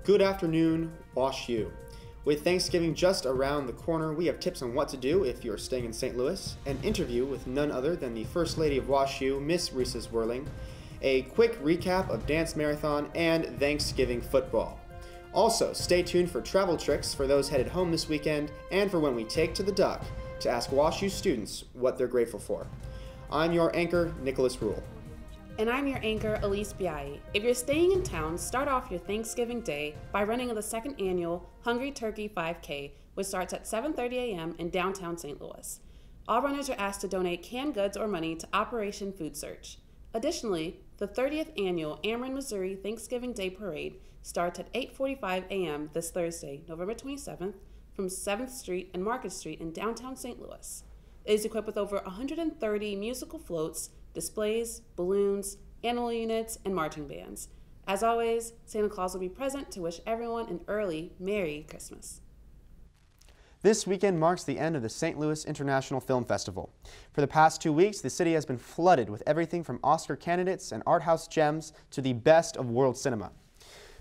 Good afternoon, Wash U. With Thanksgiving just around the corner, we have tips on what to do if you're staying in St. Louis, an interview with none other than the First Lady of Wash U, Miss Risa Zwirling, a quick recap of Dance Marathon, and Thanksgiving football. Also, stay tuned for travel tricks for those headed home this weekend and for when we take to the Duck to ask Wash U students what they're grateful for. I'm your anchor, Nicholas Rule. And I'm your anchor, Elise Biayi. If you're staying in town, start off your Thanksgiving day by running the second annual Hungry Turkey 5K, which starts at 7:30 a.m. in downtown St. Louis. All runners are asked to donate canned goods or money to Operation Food Search. Additionally, the 30th annual Ameren, Missouri Thanksgiving Day Parade starts at 8:45 a.m. this Thursday, November 27th, from 7th Street and Market Street in downtown St. Louis. It is equipped with over 130 musical floats, displays, balloons, animal units, and marching bands. As always, Santa Claus will be present to wish everyone an early Merry Christmas. This weekend marks the end of the St. Louis International Film Festival. For the past 2 weeks, the city has been flooded with everything from Oscar candidates and art house gems to the best of world cinema.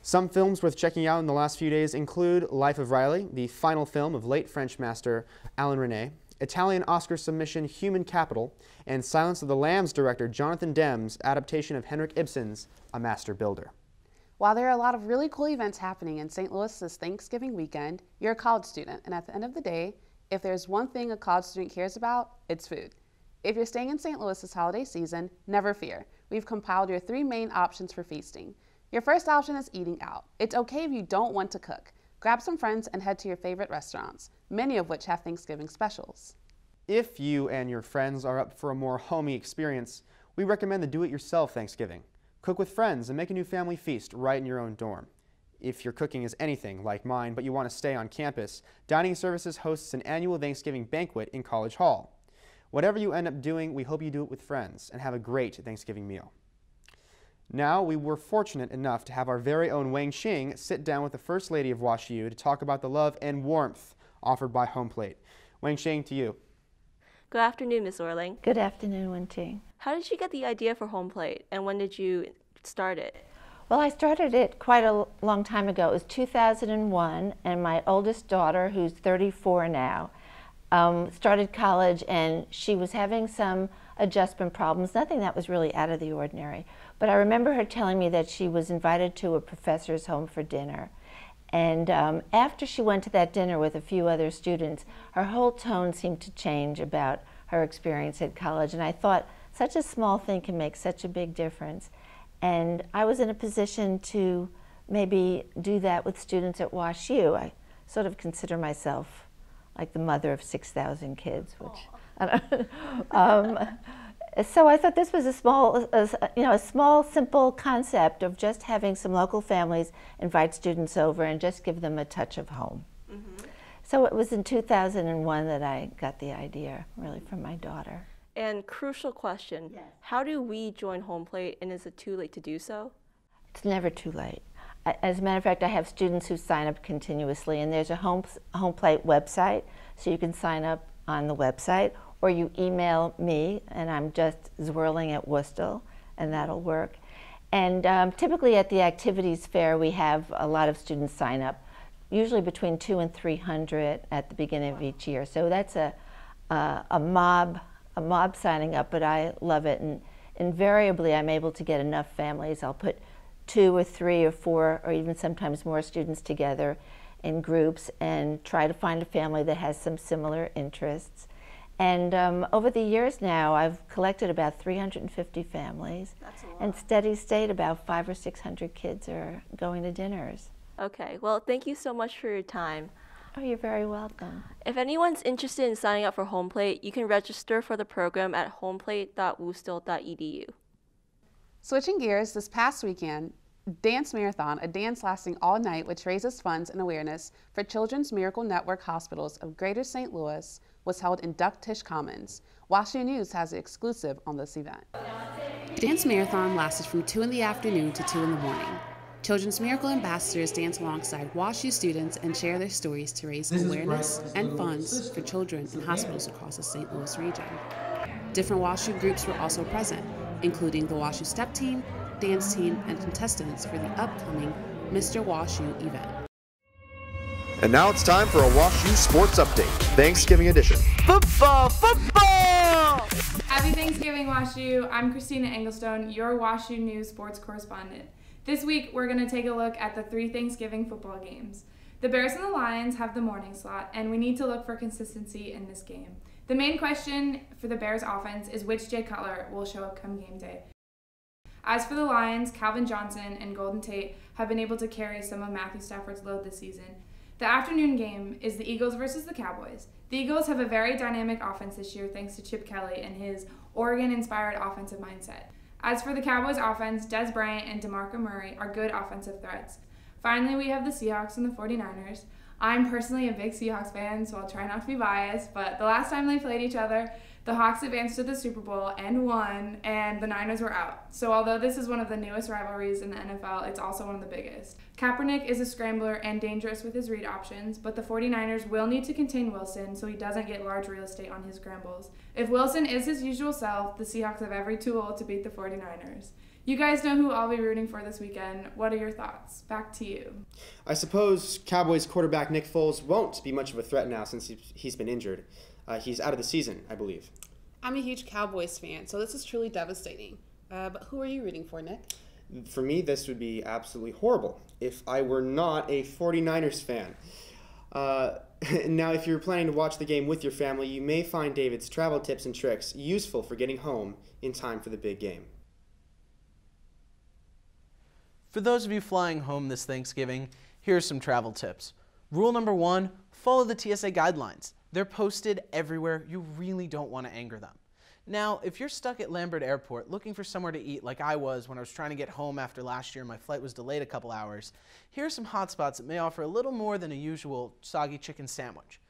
Some films worth checking out in the last few days include Life of Riley, the final film of late French master Alain Resnais, Italian Oscar submission Human Capital, and Silence of the Lambs director Jonathan Demme's adaptation of Henrik Ibsen's A Master Builder. While there are a lot of really cool events happening in St. Louis this Thanksgiving weekend, you're a college student, and at the end of the day, if there's one thing a college student cares about, it's food. If you're staying in St. Louis this holiday season, never fear. We've compiled your 3 main options for feasting. Your first option is eating out. It's okay if you don't want to cook. Grab some friends and head to your favorite restaurants, many of which have Thanksgiving specials. If you and your friends are up for a more homey experience, we recommend the do-it-yourself Thanksgiving. Cook with friends and make a new family feast right in your own dorm. If your cooking is anything like mine but you want to stay on campus, Dining Services hosts an annual Thanksgiving banquet in College Hall. Whatever you end up doing, we hope you do it with friends and have a great Thanksgiving meal. Now, we were fortunate enough to have our very own Wang Xing sit down with the First Lady of Wash U to talk about the love and warmth offered by Home Plate. Wang Xing, to you. Good afternoon, Ms. Zwirling. Good afternoon, Wen Ting. How did you get the idea for Home Plate, and when did you start it? Well, I started it quite a long time ago. It was 2001, and my oldest daughter, who's 34 now, started college, and she was having some adjustment problems, nothing that was really out of the ordinary. But I remember her telling me that she was invited to a professor's home for dinner. And after she went to that dinner with a few other students, her whole tone seemed to change about her experience at college. And I thought, such a small thing can make such a big difference. And I was in a position to maybe do that with students at Wash U. I sort of consider myself like the mother of 6,000 kids, which I don't so I thought this was a small, simple concept of just having some local families invite students over and just give them a touch of home. Mm-hmm. So it was in 2001 that I got the idea, really, from my daughter. And crucial question, yes. How do we join Home Plate, and is it too late to do so? It's never too late. As a matter of fact, I have students who sign up continuously, and there's a Home Plate website, so you can sign up on the website, or you email me, and I'm just zwirling@Worcester, and that'll work. And typically at the activities fair, we have a lot of students sign up, usually between 200 and 300 at the beginning of each year. So that's a mob signing up, but I love it. And invariably, I'm able to get enough families. I'll put 2 or 3 or 4 or even sometimes more students together in groups and try to find a family that has some similar interests. And over the years now, I've collected about 350 families. That's a lot. And steady state, about 500 or 600 kids are going to dinners. Okay, well, thank you so much for your time. Oh, you're very welcome. If anyone's interested in signing up for Home Plate, you can register for the program at homeplate.wustl.edu. Switching gears, this past weekend, Dance Marathon, a dance lasting all night which raises funds and awareness for Children's Miracle Network Hospitals of Greater St. Louis, was held in Duck-Tish Commons. Wash U News has the exclusive on this event. The Dance Marathon lasted from 2 in the afternoon to 2 in the morning. Children's Miracle ambassadors dance alongside Wash U students and share their stories to raise awareness and funds for children in hospitals across the St. Louis region. Different Wash U groups were also present, including the Wash U Step Team, dance team, and contestants for the upcoming Mr. WashU event. And now it's time for a WashU Sports Update, Thanksgiving edition. Football! Happy Thanksgiving, WashU. I'm Christina Engelstone, your WashU News sports correspondent. This week, we're going to take a look at the 3 Thanksgiving football games. The Bears and the Lions have the morning slot, and we need to look for consistency in this game. The main question for the Bears offense is which Jay Cutler will show up come game day. As for the Lions, Calvin Johnson and Golden Tate have been able to carry some of Matthew Stafford's load this season. The afternoon game is the Eagles versus the Cowboys. The Eagles have a very dynamic offense this year thanks to Chip Kelly and his Oregon-inspired offensive mindset. As for the Cowboys offense, Des Bryant and DeMarco Murray are good offensive threats. Finally, we have the Seahawks and the 49ers. I'm personally a big Seahawks fan, so I'll try not to be biased, but the last time they played each other, the Hawks advanced to the Super Bowl and won, and the Niners were out. So although this is one of the newest rivalries in the NFL, it's also one of the biggest. Kaepernick is a scrambler and dangerous with his read options, but the 49ers will need to contain Wilson so he doesn't get large real estate on his scrambles. If Wilson is his usual self, the Seahawks have every tool to beat the 49ers. You guys know who I'll be rooting for this weekend. What are your thoughts? Back to you. I suppose Cowboys quarterback Nick Foles won't be much of a threat now since he's been injured. He's out of the season, I believe. I'm a huge Cowboys fan, so this is truly devastating. But who are you rooting for, Nick? For me, this would be absolutely horrible if I were not a 49ers fan. Now, if you're planning to watch the game with your family, you may find David's travel tips and tricks useful for getting home in time for the big game. For those of you flying home this Thanksgiving, here's some travel tips. Rule number 1, follow the TSA guidelines. They're posted everywhere. You really don't want to anger them. Now, if you're stuck at Lambert Airport looking for somewhere to eat like I was when I was trying to get home after last year and my flight was delayed a couple hours, here are some hot spots that may offer a little more than a usual soggy chicken sandwich.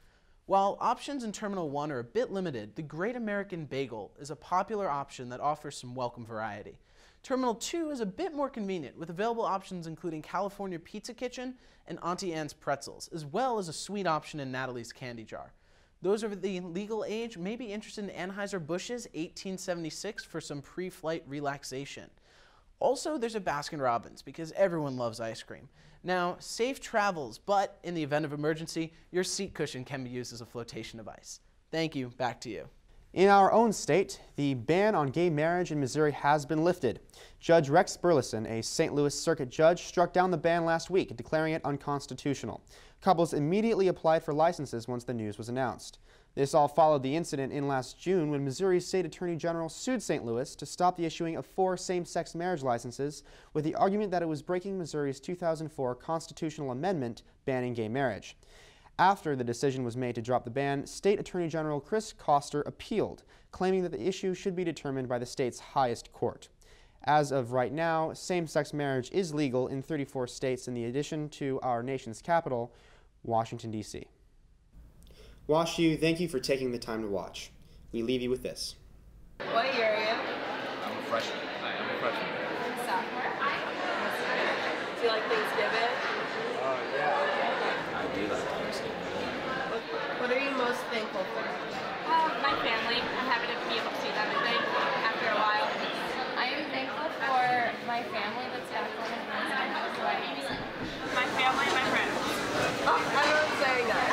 While options in Terminal 1 are a bit limited, the Great American Bagel is a popular option that offers some welcome variety. Terminal 2 is a bit more convenient, with available options including California Pizza Kitchen and Auntie Anne's Pretzels, as well as a sweet option in Natalie's Candy Jar. Those over the legal age may be interested in Anheuser-Busch's 1876 for some pre-flight relaxation. Also, there's a Baskin-Robbins, because everyone loves ice cream. Now, safe travels, but in the event of emergency, your seat cushion can be used as a flotation device. Thank you. Back to you. In our own state, the ban on gay marriage in Missouri has been lifted. Judge Rex Burleson, a St. Louis Circuit judge, struck down the ban last week, declaring it unconstitutional. Couples immediately applied for licenses once the news was announced. This all followed the incident in last June when Missouri's State Attorney General sued St. Louis to stop the issuing of 4 same-sex marriage licenses with the argument that it was breaking Missouri's 2004 constitutional amendment banning gay marriage. After the decision was made to drop the ban, State Attorney General Chris Koster appealed, claiming that the issue should be determined by the state's highest court. As of right now, same-sex marriage is legal in 34 states in addition to our nation's capital, Washington, D.C. WashU, thank you for taking the time to watch. We leave you with this. What year are you? I'm a freshman. I'm a freshman. Sophomore. Do you like Thanksgiving? Yeah. I do like Thanksgiving. What are you most thankful for? My family. I'm happy to be able to see them, I think, after a while. I am thankful for my family that's back home in Wisconsin. My family and my friends. Oh, I love saying that.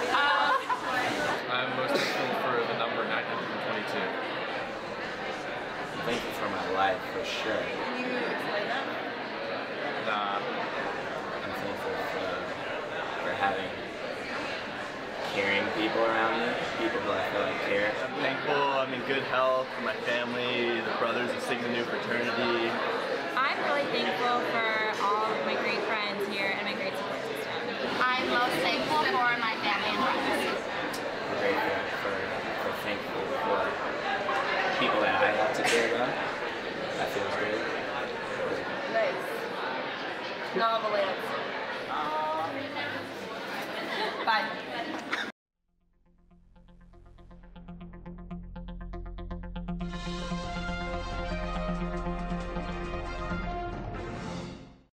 I'm most thankful for the number 922. I'm thankful for my life, for sure. Can you explain that? Nah, I'm thankful for having caring people around me, people who I feel like care. I'm thankful I'm in good health, for my family, the brothers of Sigma Nu fraternity. I'm really thankful for all of my great friends here and my great support system. I'm most thankful for my family and friends. I'm grateful for thankful for people that I have to care about. That feels good. Nice. Novel answer.